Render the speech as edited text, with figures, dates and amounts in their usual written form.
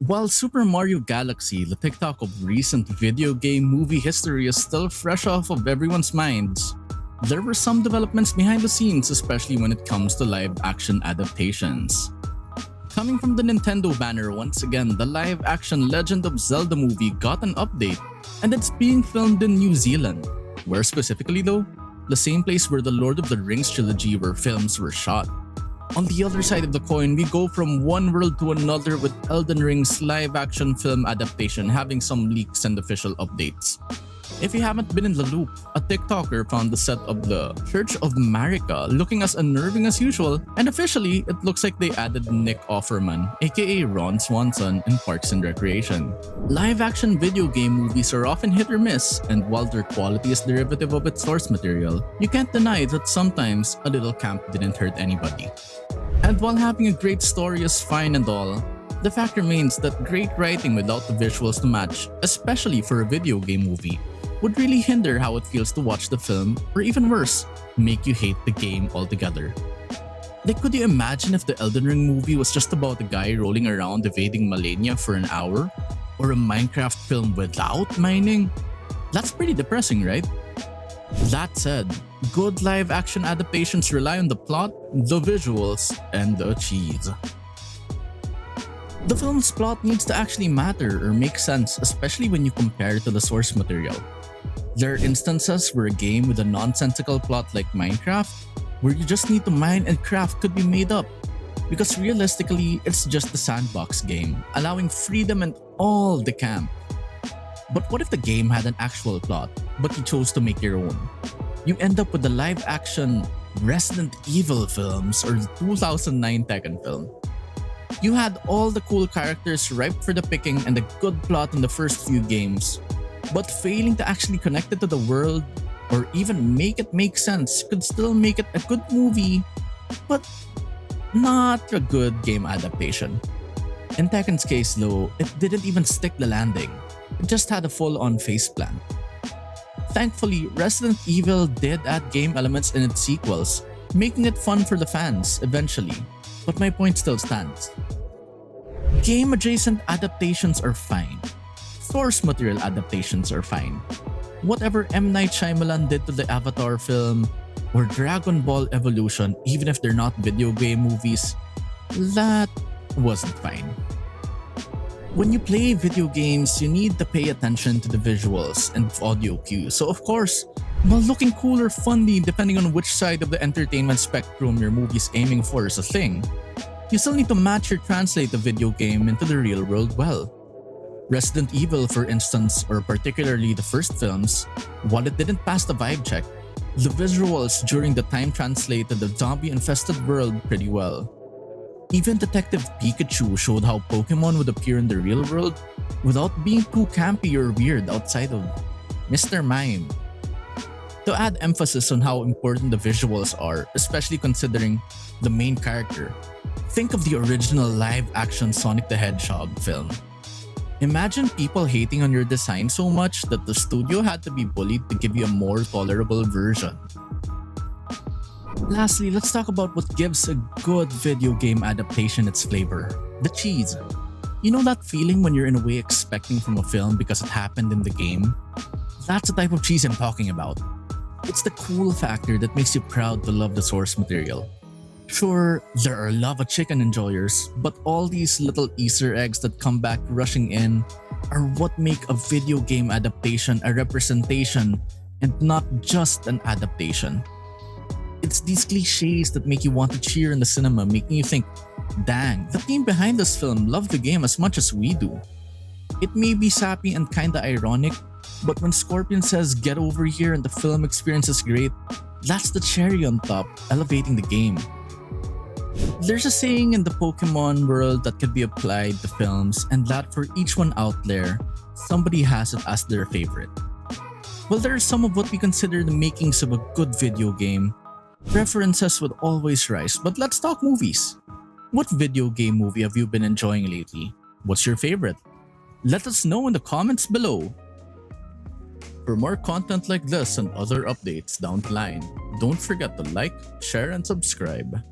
While Super Mario Galaxy, the TikTok of recent video game movie history, is still fresh off of everyone's minds, there were some developments behind the scenes, especially when it comes to live-action adaptations. Coming from the Nintendo banner, once again, the live-action Legend of Zelda movie got an update, and it's being filmed in New Zealand. Where specifically though? The same place where the Lord of the Rings trilogy where films were shot. On the other side of the coin, we go from one world to another with Elden Ring's live-action film adaptation having some leaks and official updates. If you haven't been in the loop, a TikToker found the set of the Church of Marika looking as unnerving as usual, and officially, it looks like they added Nick Offerman, aka Ron Swanson, in Parks and Recreation. Live-action video game movies are often hit or miss, and while their quality is derivative of its source material, you can't deny that sometimes a little camp didn't hurt anybody. And while having a great story is fine and all, the fact remains that great writing without the visuals to match, especially for a video game movie, would really hinder how it feels to watch the film, or even worse, make you hate the game altogether. Like, could you imagine if the Elden Ring movie was just about a guy rolling around evading Malenia for an hour? Or a Minecraft film without mining? That's pretty depressing, right? That said, good live-action adaptations rely on the plot, the visuals, and the cheese. The film's plot needs to actually matter or make sense, especially when you compare it to the source material. There are instances where a game with a nonsensical plot like Minecraft, where you just need to mine and craft, could be made up. Because realistically, it's just a sandbox game, allowing freedom and all the camp. But what if the game had an actual plot, but you chose to make your own? You end up with the live-action Resident Evil films or the 2009 Tekken film. You had all the cool characters ripe for the picking and a good plot in the first few games, but failing to actually connect it to the world or even make it make sense could still make it a good movie, but not a good game adaptation. In Tekken's case though, it didn't even stick the landing. It just had a full-on faceplant. Thankfully, Resident Evil did add game elements in its sequels, making it fun for the fans eventually, but my point still stands. Game-adjacent adaptations are fine. Source material adaptations are fine. Whatever M. Night Shyamalan did to the Avatar film, or Dragon Ball Evolution, even if they're not video game movies, that wasn't fine. When you play video games, you need to pay attention to the visuals and audio cues, so of course, while looking cool or funny depending on which side of the entertainment spectrum your movie's aiming for is a thing, you still need to match or translate the video game into the real world well. Resident Evil, for instance, or particularly the first films, while it didn't pass the vibe check, the visuals during the time translated the zombie-infested world pretty well. Even Detective Pikachu showed how Pokemon would appear in the real world without being too campy or weird outside of Mr. Mime. To add emphasis on how important the visuals are, especially considering the main character, think of the original live-action Sonic the Hedgehog film. Imagine people hating on your design so much that the studio had to be bullied to give you a more tolerable version. Lastly, let's talk about what gives a good video game adaptation its flavor: the cheese. You know that feeling when you're in a way expecting from a film because it happened in the game? That's the type of cheese I'm talking about. It's the cool factor that makes you proud to love the source material. Sure, there are lava chicken enjoyers, but all these little Easter eggs that come back rushing in are what make a video game adaptation a representation and not just an adaptation. It's these cliches that make you want to cheer in the cinema, making you think, dang, the team behind this film loved the game as much as we do. It may be sappy and kinda ironic, but when Scorpion says get over here and the film experience is great, that's the cherry on top, elevating the game. There's a saying in the Pokemon world that could be applied to films, and that for each one out there, somebody has it as their favorite. While there are some of what we consider the makings of a good video game, preferences would always rise, but let's talk movies. What video game movie have you been enjoying lately? What's your favorite? Let us know in the comments below. For more content like this and other updates down the line, don't forget to like, share, and subscribe.